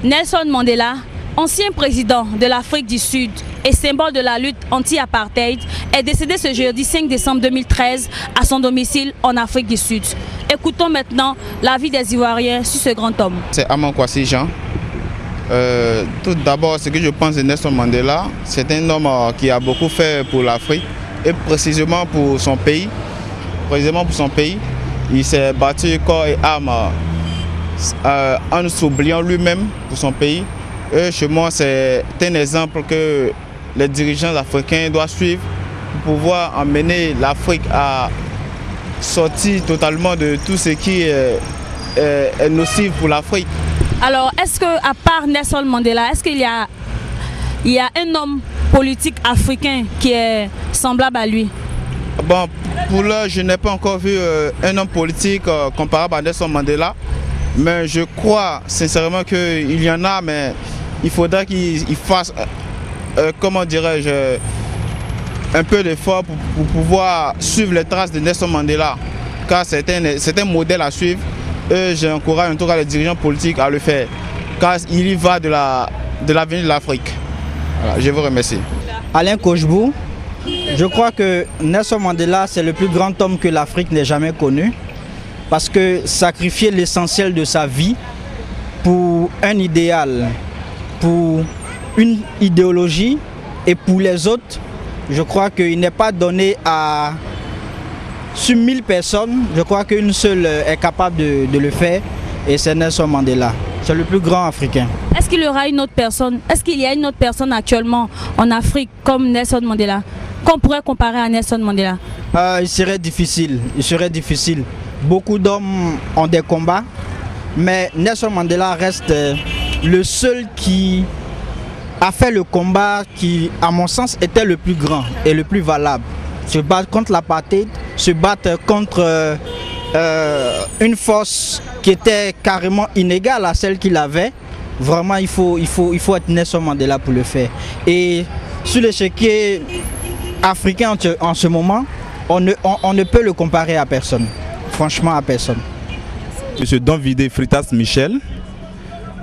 Nelson Mandela, ancien président de l'Afrique du Sud et symbole de la lutte anti-apartheid, est décédé ce jeudi 5 décembre 2013 à son domicile en Afrique du Sud. Écoutons maintenant l'avis des Ivoiriens sur ce grand homme. C'est Amon Kwasi Jean. Tout d'abord, ce que je pense de Nelson Mandela, c'est un homme qui a beaucoup fait pour l'Afrique et précisément pour son pays. Il s'est battu corps et âme en s'oubliant lui-même pour son pays. Et chez moi, c'est un exemple que les dirigeants africains doivent suivre pour pouvoir emmener l'Afrique à sortir totalement de tout ce qui est nocif pour l'Afrique. Alors, est-ce qu'à part Nelson Mandela, est-ce qu'il y a un homme politique africain qui est semblable à lui? Bon, pour l'heure, je n'ai pas encore vu un homme politique comparable à Nelson Mandela. Mais je crois sincèrement qu'il y en a, mais il faudra qu'il fasse, comment dirais-je, un peu d'effort pour pouvoir suivre les traces de Nelson Mandela. Car c'est un modèle à suivre et j'encourage en tout cas les dirigeants politiques à le faire. Car il y va de l'avenir de l'Afrique. Voilà, je vous remercie. Alain Kochbou, je crois que Nelson Mandela, c'est le plus grand homme que l'Afrique n'ait jamais connu. Parce que sacrifier l'essentiel de sa vie pour un idéal, pour une idéologie et pour les autres, je crois qu'il n'est pas donné à... Sur 1000 personnes, je crois qu'une seule est capable de le faire et c'est Nelson Mandela. C'est le plus grand africain. Est-ce qu'il y aura une autre personne, est-ce qu'il y a une autre personne actuellement en Afrique comme Nelson Mandela, qu'on pourrait comparer à Nelson Mandela? Il serait difficile. Beaucoup d'hommes ont des combats, mais Nelson Mandela reste le seul qui a fait le combat qui, à mon sens, était le plus grand et le plus valable. Se battre contre l'apartheid, se battre contre une force qui était carrément inégale à celle qu'il avait. Vraiment, il faut être Nelson Mandela pour le faire. Et sur l'échiquier africain en ce moment, on ne peut le comparer à personne. Franchement, à personne. Monsieur Donvidé Fritas Michel,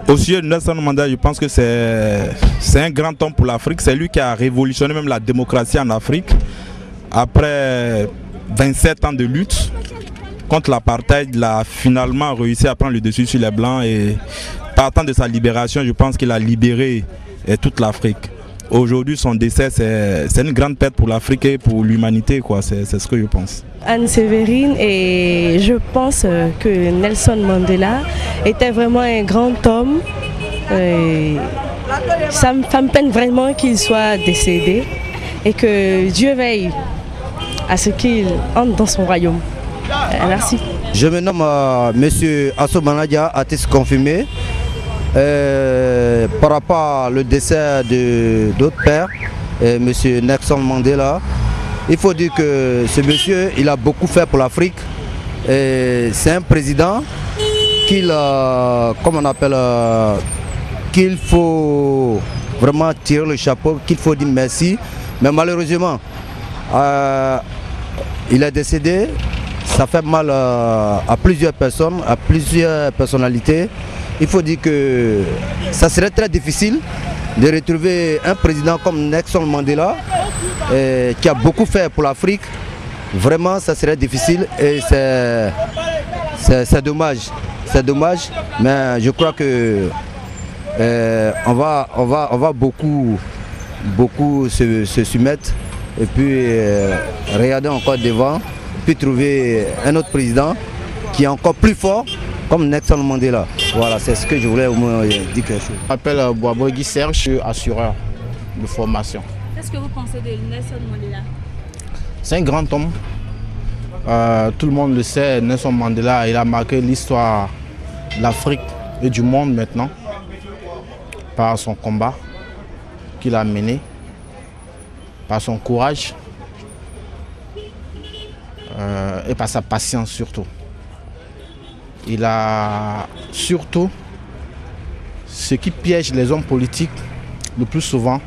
au sujet de Nelson Mandela, je pense que c'est un grand homme pour l'Afrique. C'est lui qui a révolutionné même la démocratie en Afrique. Après 27 ans de lutte contre l'apartheid, il a finalement réussi à prendre le dessus sur les Blancs et partant de sa libération, je pense qu'il a libéré toute l'Afrique. Aujourd'hui, son décès, c'est une grande perte pour l'Afrique et pour l'humanité, c'est ce que je pense. Anne Sévérine, et je pense que Nelson Mandela était vraiment un grand homme. Ça me peine vraiment qu'il soit décédé et que Dieu veille à ce qu'il entre dans son royaume. Merci. Je me nomme M. Assobanadia, artiste confirmé. Par rapport au décès de d'autres pères, M. Nelson Mandela, il faut dire que ce monsieur, il a beaucoup fait pour l'Afrique. C'est un président qu'il faut vraiment tirer le chapeau, qu'il faut dire merci. Mais malheureusement, il est décédé. Ça fait mal à plusieurs personnes, à plusieurs personnalités. Il faut dire que ça serait très difficile de retrouver un président comme Nelson Mandela qui a beaucoup fait pour l'Afrique. Vraiment, ça serait difficile et c'est dommage. C'est dommage, mais je crois que on va beaucoup se soumettre et puis regarder encore devant, puis trouver un autre président qui est encore plus fort comme Nelson Mandela. Voilà, c'est ce que je voulais au moins dire quelque chose. Je m'appelle Boabogi Serge, je suis assureur de formation. Qu'est-ce que vous pensez de Nelson Mandela? C'est un grand homme. Tout le monde le sait, Nelson Mandela, il a marqué l'histoire de l'Afrique et du monde maintenant par son combat qu'il a mené, par son courage et par sa patience surtout. Il a surtout ce qui piège les hommes politiques le plus souvent,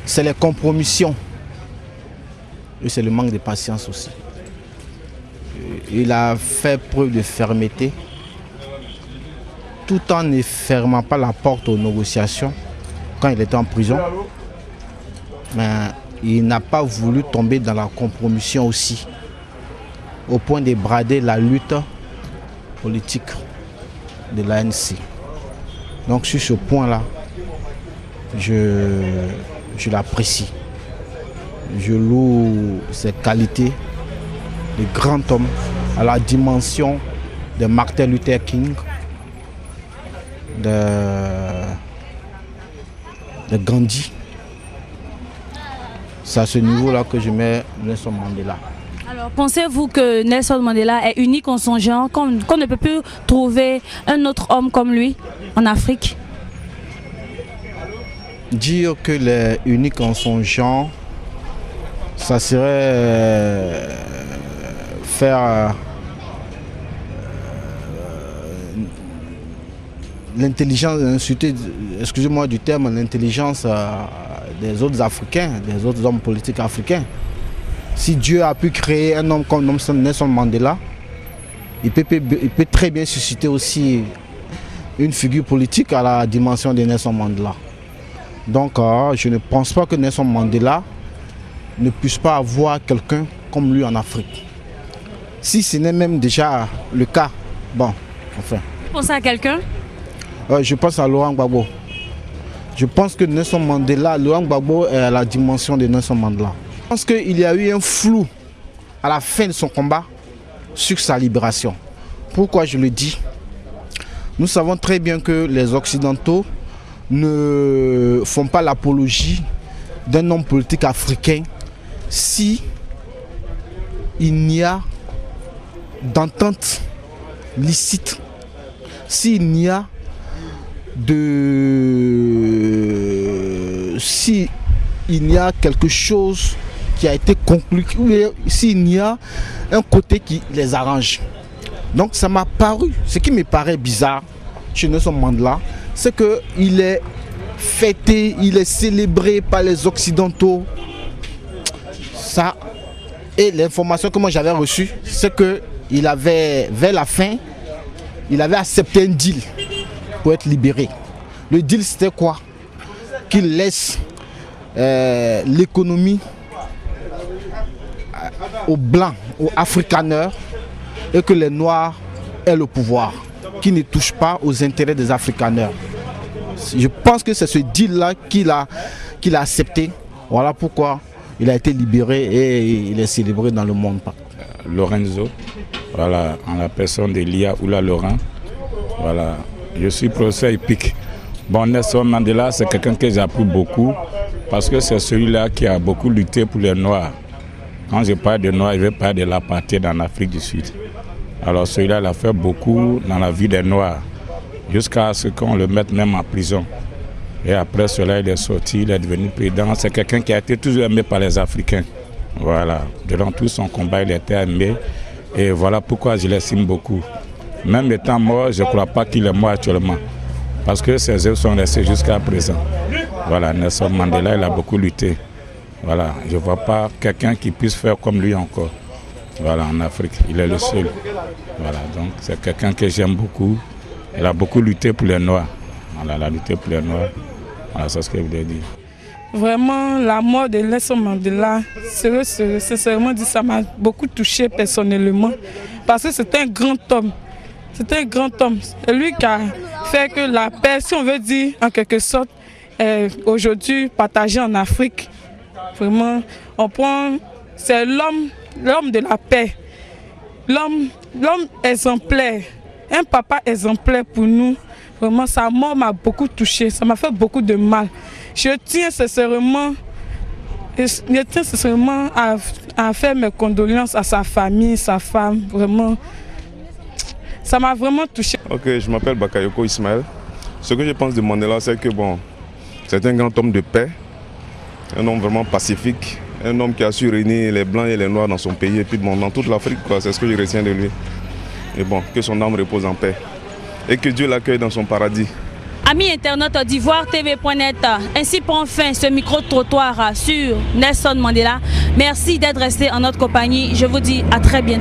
c'est les compromissions et c'est le manque de patience aussi. Il a fait preuve de fermeté tout en ne fermant pas la porte aux négociations quand il était en prison. Mais il n'a pas voulu tomber dans la compromission aussi, au point de brader la lutte politique de l'ANC. Donc sur ce point-là, je l'apprécie. Je loue ses qualités de grand homme à la dimension de Martin Luther King, de Gandhi. C'est à ce niveau-là que je mets Nelson Mandela. Alors, pensez-vous que Nelson Mandela est unique en son genre, qu'on ne peut plus trouver un autre homme comme lui en Afrique? Dire qu'il est unique en son genre, ça serait faire l'intelligence, insulter, excusez-moi du terme, l'intelligence des autres Africains, des autres hommes politiques africains. Si Dieu a pu créer un homme comme Nelson Mandela, il peut très bien susciter aussi une figure politique à la dimension de Nelson Mandela. Donc je ne pense pas que Nelson Mandela ne puisse pas avoir quelqu'un comme lui en Afrique. Si ce n'est même déjà le cas, bon, enfin. Vous pensez à quelqu'un? Je pense à Laurent Gbagbo. Je pense que Nelson Mandela, Laurent Gbagbo est à la dimension de Nelson Mandela. Je pense qu'il y a eu un flou à la fin de son combat sur sa libération. Pourquoi je le dis? Nous savons très bien que les Occidentaux ne font pas l'apologie d'un homme politique africain si il n'y a d'entente licite, s'il n'y a quelque chose qui a été conclu, s'il y a un côté qui les arrange. Donc ça m'a paru, ce qui me paraît bizarre chez Nelson Mandela, c'est qu'il est fêté, il est célébré par les Occidentaux. Ça, et l'information que moi j'avais reçue, c'est qu'il avait, vers la fin, il avait accepté un deal pour être libéré. Le deal c'était quoi? Qu'il laisse l'économie aux blancs, aux afrikaners, et que les noirs aient le pouvoir, qui ne touche pas aux intérêts des afrikaners. Je pense que c'est ce deal-là qu'il a accepté. Voilà pourquoi il a été libéré et il est célébré dans le monde. Lorenzo, voilà, en la personne de Lia Oula Laurent. Voilà, je suis professeur épique. Bon, Nelson Mandela, c'est quelqu'un que j'ai appris beaucoup parce que c'est celui-là qui a beaucoup lutté pour les Noirs. Quand je parle de Noirs, je vais parler de l'apartheid en Afrique du Sud. Alors celui-là, il a fait beaucoup dans la vie des Noirs, jusqu'à ce qu'on le mette même en prison. Et après cela, il est sorti, il est devenu président. C'est quelqu'un qui a été toujours aimé par les Africains. Voilà, durant tout son combat, il était aimé. Et voilà pourquoi je l'estime beaucoup. Même étant mort, je ne crois pas qu'il est mort actuellement. Parce que ses œuvres sont restées jusqu'à présent. Voilà, Nelson Mandela, il a beaucoup lutté. Voilà, je ne vois pas quelqu'un qui puisse faire comme lui encore. Voilà, en Afrique, il est le seul. Voilà, donc c'est quelqu'un que j'aime beaucoup. Il a beaucoup lutté pour les Noirs. Voilà, il a lutté pour les Noirs. Voilà, c'est ce que je voulais dire. Vraiment, la mort de Nelson Mandela, sincèrement dit, ça m'a beaucoup touché personnellement. Parce que c'est un grand homme. C'est un grand homme. C'est lui qui a fait que la paix, si on veut dire en quelque sorte, est aujourd'hui partagée en Afrique. Vraiment, c'est l'homme de la paix. L'homme exemplaire. Un papa exemplaire pour nous. Vraiment, sa mort m'a beaucoup touché. Ça m'a fait beaucoup de mal. Je tiens sincèrement à faire mes condoléances à sa famille, sa femme. Vraiment, ça m'a vraiment touché. Ok, je m'appelle Bakayoko Ismaël. Ce que je pense de Mandela, c'est que bon, c'est un grand homme de paix, un homme vraiment pacifique, un homme qui a su réunir les blancs et les noirs dans son pays et puis bon, dans toute l'Afrique. C'est ce que je retiens de lui. Et bon, que son âme repose en paix et que Dieu l'accueille dans son paradis. Amis internautes d'IvoireTV.net, ainsi prend fin ce micro-trottoir sur Nelson Mandela. Merci d'être resté en notre compagnie. Je vous dis à très bientôt.